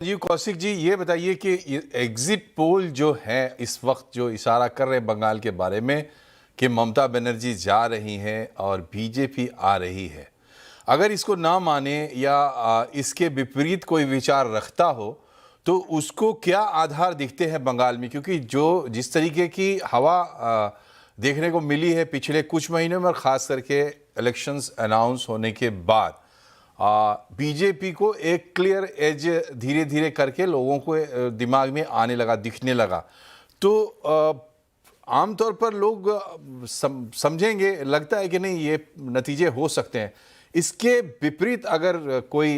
जी कौशिक जी, ये बताइए कि एग्जिट पोल जो है इस वक्त जो इशारा कर रहे हैं बंगाल के बारे में कि ममता बनर्जी जा रही हैं और बीजेपी आ रही है, अगर इसको ना माने या इसके विपरीत कोई विचार रखता हो तो उसको क्या आधार दिखते हैं बंगाल में? क्योंकि जो जिस तरीके की हवा देखने को मिली है पिछले कुछ महीनों में और ख़ास करके इलेक्शंस अनाउंस होने के बाद बीजेपी को एक क्लियर एज धीरे धीरे करके लोगों को दिमाग में आने लगा, दिखने लगा। तो आमतौर पर लोग समझेंगे, लगता है कि नहीं ये नतीजे हो सकते हैं। इसके विपरीत अगर कोई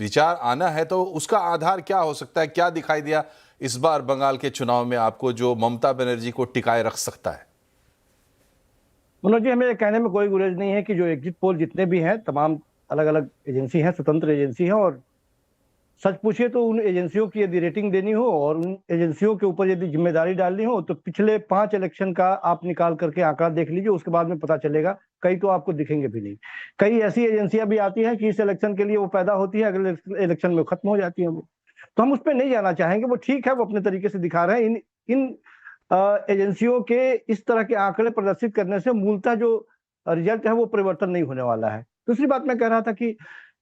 विचार आना है तो उसका आधार क्या हो सकता है? क्या दिखाई दिया इस बार बंगाल के चुनाव में आपको जो ममता बनर्जी को टिकाए रख सकता है? मनोज जी, हमें कहने में कोई गुरेज नहीं है कि जो एग्जिट पोल जितने भी हैं तमाम अलग अलग एजेंसी हैं, स्वतंत्र एजेंसी हैं, और सच पूछिए तो उन एजेंसियों की यदि रेटिंग देनी हो और उन एजेंसियों के ऊपर यदि जिम्मेदारी डालनी हो तो पिछले 5 इलेक्शन का आप निकाल करके आंकड़ा देख लीजिए, उसके बाद में पता चलेगा। कई तो आपको दिखेंगे भी नहीं। कई ऐसी एजेंसियां भी आती हैं कि इस इलेक्शन के लिए वो पैदा होती है, अगले इलेक्शन में खत्म हो जाती है वो। तो हम उस पर नहीं जाना चाहेंगे। वो ठीक है, वो अपने तरीके से दिखा रहे हैं। इन इन एजेंसियों के इस तरह के आंकड़े प्रदर्शित करने से मूलतः जो रिजल्ट है वो परिवर्तन नहीं होने वाला है। दूसरी बात मैं कह रहा था कि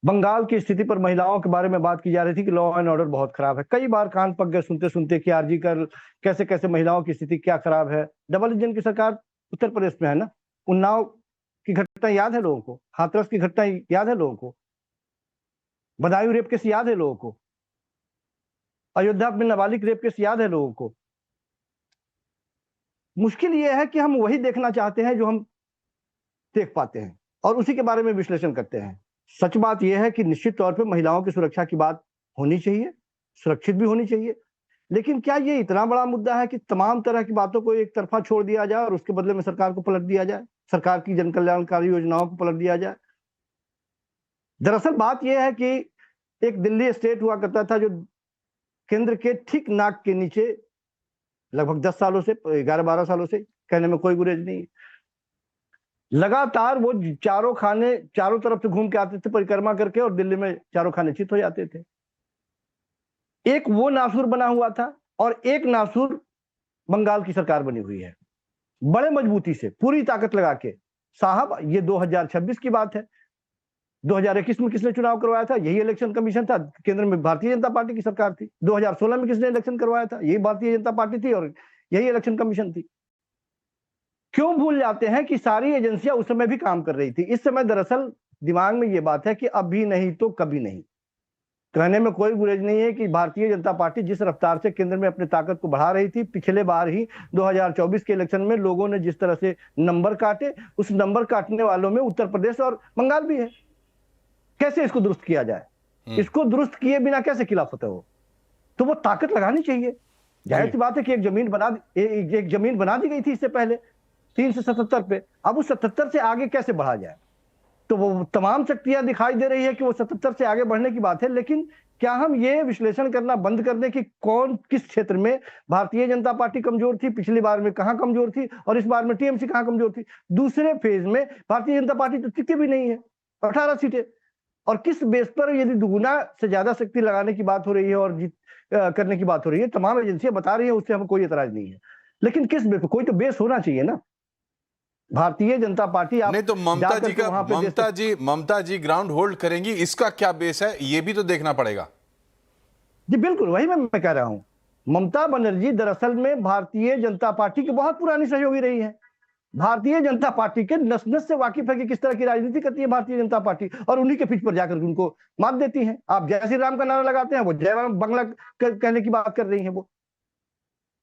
बंगाल की स्थिति पर महिलाओं के बारे में बात की जा रही थी कि लॉ एंड ऑर्डर बहुत खराब है। कई बार कान पक गए सुनते सुनते कि आरजी कर कैसे कैसे महिलाओं की स्थिति क्या खराब है। डबल इंजन की सरकार उत्तर प्रदेश में है ना। उन्नाव की घटना याद है लोगों को, हाथरस की घटना याद है लोगों को, बदायूं रेप केस याद है लोगों को, अयोध्या में नाबालिग रेप केस याद है लोगों को। मुश्किल यह है कि हम वही देखना चाहते हैं जो हम देख पाते हैं और उसी के बारे में विश्लेषण करते हैं। सच बात यह है कि निश्चित तौर पे महिलाओं की सुरक्षा की बात होनी चाहिए, सुरक्षित भी होनी चाहिए। लेकिन क्या ये इतना बड़ा मुद्दा है कि तमाम तरह की बातों को एक तरफा छोड़ दिया जाए और उसके बदले में सरकार को पलट दिया जाए, सरकार की जन कल्याणकारी योजनाओं को पलट दिया जाए? दरअसल बात यह है कि एक दिल्ली स्टेट हुआ करता था जो केंद्र के ठीक नाक के नीचे लगभग 10 सालों से, 11-12 सालों से, कहने में कोई गुरेज नहीं है, लगातार वो चारों खाने चारों तरफ से घूम के आते थे परिक्रमा करके और दिल्ली में चारों खाने चित हो जाते थे। एक वो नासूर बना हुआ था और एक नासूर बंगाल की सरकार बनी हुई है, बड़े मजबूती से पूरी ताकत लगा के। साहब, ये 2026 की बात है। 2021 में किसने चुनाव करवाया था? यही इलेक्शन कमीशन था। केंद्र में भारतीय जनता पार्टी की सरकार थी। 2016 में किसने इलेक्शन करवाया था? यही भारतीय जनता पार्टी थी और यही इलेक्शन कमीशन थी। क्यों भूल जाते हैं कि सारी एजेंसियां उस समय भी काम कर रही थी? इस समय दरअसल दिमाग में यह बात है कि अभी नहीं तो कभी नहीं। कहने में कोई गुरेज नहीं है कि भारतीय जनता पार्टी जिस रफ्तार से केंद्र में अपनी ताकत को बढ़ा रही थी, पिछले बार ही 2024 के इलेक्शन में लोगों ने जिस तरह से नंबर काटे, उस नंबर काटने वालों में उत्तर प्रदेश और बंगाल भी है। कैसे इसको दुरुस्त किया जाए? इसको दुरुस्त किए बिना कैसे खिलाफत हो? तो वो ताकत लगानी चाहिए। जाहिर सी बात है कि एक जमीन बना दी गई थी इससे पहले 3 से 77 पे। अब उस 77 से आगे कैसे बढ़ा जाए? तो वो तमाम शक्तियां दिखाई दे रही है कि वो 77 से आगे बढ़ने की बात है। लेकिन क्या हम ये विश्लेषण करना बंद कर दें कि कौन किस क्षेत्र में भारतीय जनता पार्टी कमजोर थी, पिछली बार में कहां कमजोर थी और इस बार में टीएमसी कहां कमजोर थी? दूसरे फेज में भारतीय जनता पार्टी तो टिकती भी नहीं है, 18 सीटें। और किस बेस पर यदि दुगुना से ज्यादा शक्ति लगाने की बात हो रही है और करने की बात हो रही है, तमाम एजेंसियां बता रही है, उससे हमें कोई एतराज नहीं है। लेकिन किस बेस पर? कोई तो बेस होना चाहिए ना। भारतीय जनता पार्टी आप नहीं तो ममता जी ग्राउंड होल्ड करेंगी, इसका क्या बेस है ये भी तो देखना पड़ेगा। जी बिल्कुल, वही मैं कह रहा हूं। ममता बनर्जी दरअसल में भारतीय जनता पार्टी की बहुत पुरानी सहयोगी रही है। भारतीय जनता पार्टी के नस नस से वाकिफ है कि किस तरह की राजनीति करती है भारतीय जनता पार्टी, और उन्हीं के पिच पर जाकर उनको मात देती है। आप जय श्री राम का नारा लगाते हैं, वो जय राम बंगला कहने की बात कर रही है। वो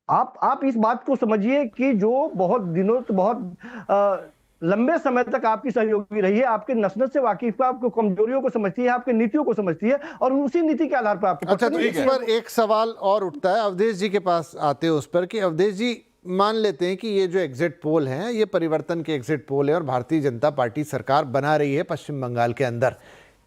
आप इस बात को समझिए कि जो बहुत दिनों तो बहुत लंबे समय तक आपकी सहयोगी रही है, आपके नस नस से वाकिफ है, आपको कमजोरियों को समझती है, आपकी नीतियों को समझती है और उसी नीति के आधार पर आपको। अच्छा, तो इस पर एक सवाल और उठता है, अवधेश जी के पास आते हैं उस पर कि अवधेश जी, मान लेते हैं कि ये जो एग्जिट पोल हैं ये परिवर्तन के एग्जिट पोल है और भारतीय जनता पार्टी सरकार बना रही है पश्चिम बंगाल के अंदर।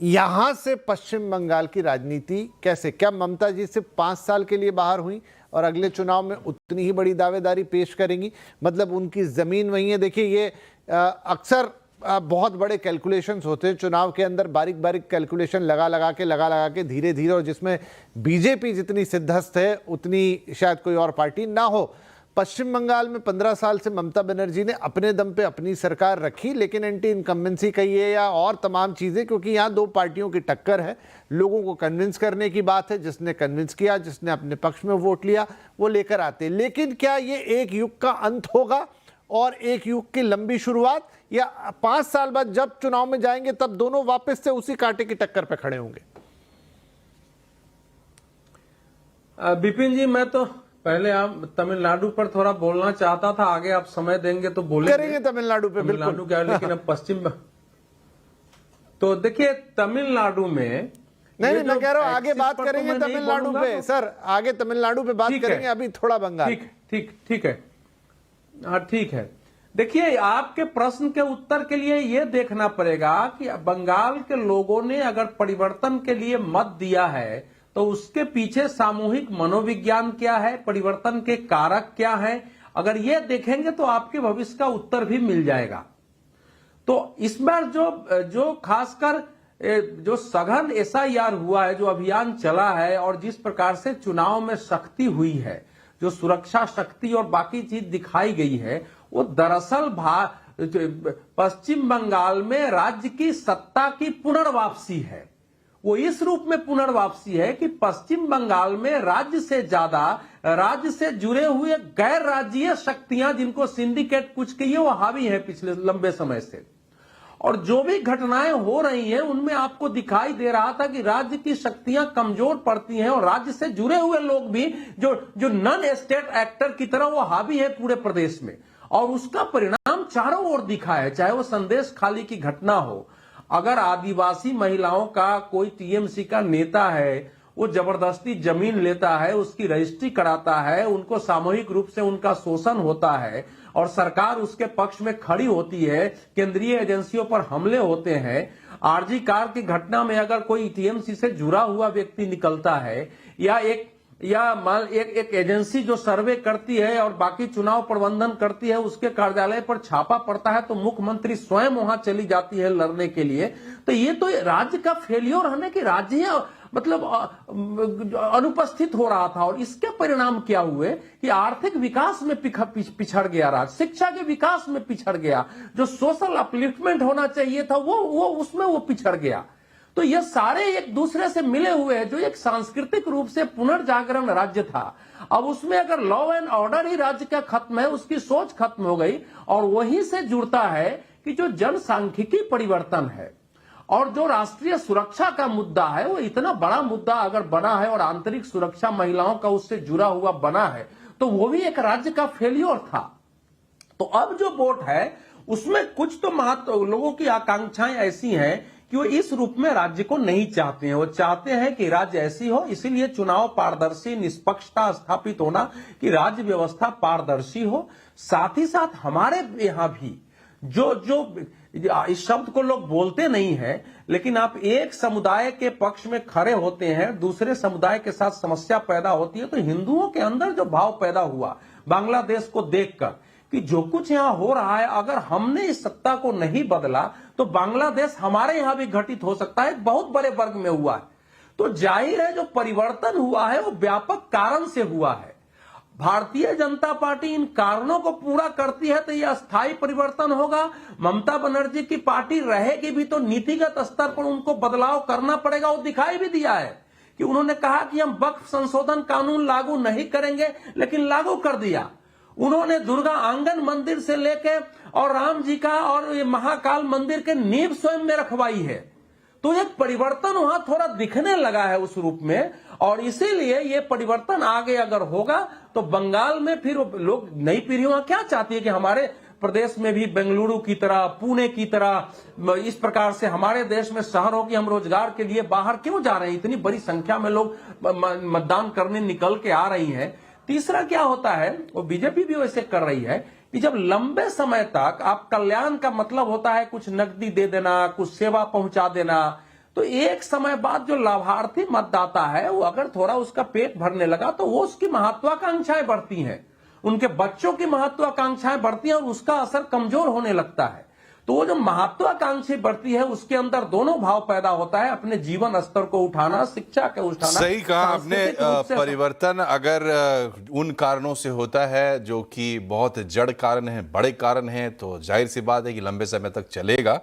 यहां से पश्चिम बंगाल की राजनीति कैसे, क्या ममता जी सिर्फ 5 साल के लिए बाहर हुई और अगले चुनाव में उतनी ही बड़ी दावेदारी पेश करेंगी? मतलब उनकी जमीन वही है। देखिए, ये अक्सर बहुत बड़े कैलकुलेशंस होते हैं चुनाव के अंदर, बारीक बारीक कैलकुलेशन लगा के धीरे धीरे, और जिसमें बीजेपी जितनी सिद्धस्त है उतनी शायद कोई और पार्टी ना हो। पश्चिम बंगाल में 15 साल से ममता बनर्जी ने अपने दम पे अपनी सरकार रखी, लेकिन एंटी इनकम्बेंसी कहिए या और तमाम चीज़ें, क्योंकि यहाँ दो पार्टियों की टक्कर है, लोगों को कन्विंस करने की बात है, जिसने कन्विंस किया, जिसने अपने पक्ष में वोट लिया वो लेकर आते। लेकिन क्या ये एक युग का अंत होगा और एक युग की लंबी शुरुआत, या 5 साल बाद जब चुनाव में जाएंगे तब दोनों वापस से उसी कांटे की टक्कर पे खड़े होंगे? बिपिन जी, मैं तो पहले आप तमिलनाडु पर थोड़ा बोलना चाहता था, आगे आप समय देंगे तो बोलेंगे। करेंगे तमिलनाडु पे, बिल्कुल। तमिलनाडु क्या है, लेकिन अब पश्चिम तो देखिए तमिलनाडु में नहीं, मैं कह रहा हूं आगे बात करेंगे तमिलनाडु पे, सर आगे तमिलनाडु पे बात करेंगे, अभी थोड़ा बंगाल। ठीक है, हाँ ठीक है। देखिए, आपके प्रश्न के उत्तर के लिए यह देखना पड़ेगा कि बंगाल के लोगों ने अगर परिवर्तन के लिए मत दिया है तो उसके पीछे सामूहिक मनोविज्ञान क्या है, परिवर्तन के कारक क्या है, अगर ये देखेंगे तो आपके भविष्य का उत्तर भी मिल जाएगा। तो इस बार जो खासकर जो सघन SIR हुआ है, जो अभियान चला है, और जिस प्रकार से चुनाव में शक्ति हुई है, जो सुरक्षा शक्ति और बाकी चीज दिखाई गई है, वो दरअसल पश्चिम बंगाल में राज्य की सत्ता की पुनर्वापसी है। वो इस रूप में पुनर्वापसी है कि पश्चिम बंगाल में राज्य से ज्यादा राज्य से जुड़े हुए गैर राज्यीय शक्तियां, जिनको सिंडिकेट कुछ कहिए, वो हावी है पिछले लंबे समय से। और जो भी घटनाएं हो रही हैं उनमें आपको दिखाई दे रहा था कि राज्य की शक्तियां कमजोर पड़ती हैं, और राज्य से जुड़े हुए लोग भी जो नॉन स्टेट एक्टर की तरह वो हावी है पूरे प्रदेश में, और उसका परिणाम चारों ओर दिखा है। चाहे वो संदेश खाली की घटना हो, अगर आदिवासी महिलाओं का कोई TMC का नेता है, वो जबरदस्ती जमीन लेता है, उसकी रजिस्ट्री कराता है, उनको सामूहिक रूप से उनका शोषण होता है और सरकार उसके पक्ष में खड़ी होती है, केंद्रीय एजेंसियों पर हमले होते हैं। RG कार की घटना में अगर कोई TMC से जुड़ा हुआ व्यक्ति निकलता है, या एक एजेंसी जो सर्वे करती है और बाकी चुनाव प्रबंधन करती है, उसके कार्यालय पर छापा पड़ता है, तो मुख्यमंत्री स्वयं वहां चली जाती है लड़ने के लिए, तो ये तो राज्य का फेलियर है कि राज्य मतलब अनुपस्थित हो रहा था। और इसके परिणाम क्या हुए कि आर्थिक विकास में पिछड़ गया राज्य, शिक्षा के विकास में पिछड़ गया, जो सोशल अपलिफ्टमेंट होना चाहिए था वो उसमें वो पिछड़ गया। तो ये सारे एक दूसरे से मिले हुए हैं। जो एक सांस्कृतिक रूप से पुनर्जागरण राज्य था, अब उसमें अगर लॉ एंड ऑर्डर ही राज्य का खत्म है, उसकी सोच खत्म हो गई, और वहीं से जुड़ता है कि जो जनसांख्यिकी परिवर्तन है और जो राष्ट्रीय सुरक्षा का मुद्दा है, वो इतना बड़ा मुद्दा अगर बना है और आंतरिक सुरक्षा महिलाओं का उससे जुड़ा हुआ बना है, तो वो भी एक राज्य का फेलियर था। तो अब जो वोट है उसमें कुछ तो महत्व, लोगों की आकांक्षाएं ऐसी हैं कि वो इस रूप में राज्य को नहीं चाहते हैं। वो चाहते हैं कि राज्य ऐसी हो, इसीलिए चुनाव पारदर्शी, निष्पक्षता स्थापित होना, कि राज्य व्यवस्था पारदर्शी हो। साथ ही साथ हमारे यहां भी जो इस शब्द को लोग बोलते नहीं है, लेकिन आप एक समुदाय के पक्ष में खड़े होते हैं, दूसरे समुदाय के साथ समस्या पैदा होती है, तो हिंदुओं के अंदर जो भाव पैदा हुआ बांग्लादेश को देखकर कि जो कुछ यहां हो रहा है, अगर हमने इस सत्ता को नहीं बदला तो बांग्लादेश हमारे यहां भी घटित हो सकता है, बहुत बड़े वर्ग में हुआ है। तो जाहिर है जो परिवर्तन हुआ है वो व्यापक कारण से हुआ है। भारतीय जनता पार्टी इन कारणों को पूरा करती है तो यह अस्थायी परिवर्तन होगा। ममता बनर्जी की पार्टी रहेगी भी तो नीतिगत स्तर पर उनको बदलाव करना पड़ेगा। वो दिखाई भी दिया है कि उन्होंने कहा कि हम वक्फ संशोधन कानून लागू नहीं करेंगे, लेकिन लागू कर दिया। उन्होंने दुर्गा आंगन मंदिर से लेकर और राम जी का और ये महाकाल मंदिर के नींव स्वयं में रखवाई है। तो एक परिवर्तन वहां थोड़ा दिखने लगा है उस रूप में, और इसीलिए ये परिवर्तन आगे अगर होगा तो बंगाल में फिर लोग, नई पीढ़ी वहां क्या चाहती है कि हमारे प्रदेश में भी बेंगलुरु की तरह, पुणे की तरह, इस प्रकार से हमारे देश में शहरों की हम रोजगार के लिए बाहर क्यों जा रहे हैं, इतनी बड़ी संख्या में लोग मतदान करने निकल के आ रही हैं। तीसरा क्या होता है, वो बीजेपी भी वैसे कर रही है कि जब लंबे समय तक आप कल्याण का मतलब होता है कुछ नकदी दे देना, कुछ सेवा पहुंचा देना, तो एक समय बाद जो लाभार्थी मतदाता है वो अगर थोड़ा उसका पेट भरने लगा तो वो उसकी महत्वाकांक्षाएं बढ़ती हैं, उनके बच्चों की महत्वाकांक्षाएं बढ़ती हैं और उसका असर कमजोर होने लगता है। तो वो जो महत्वाकांक्षी बढ़ती है उसके अंदर दोनों भाव पैदा होता है, अपने जीवन स्तर को उठाना, शिक्षा के उठाना। सही कहा आपने। सांस्कृतिक रूप से परिवर्तन अगर उन कारणों से होता है जो कि बहुत जड़ कारण है, बड़े कारण हैं, तो जाहिर सी बात है कि लंबे समय तक चलेगा।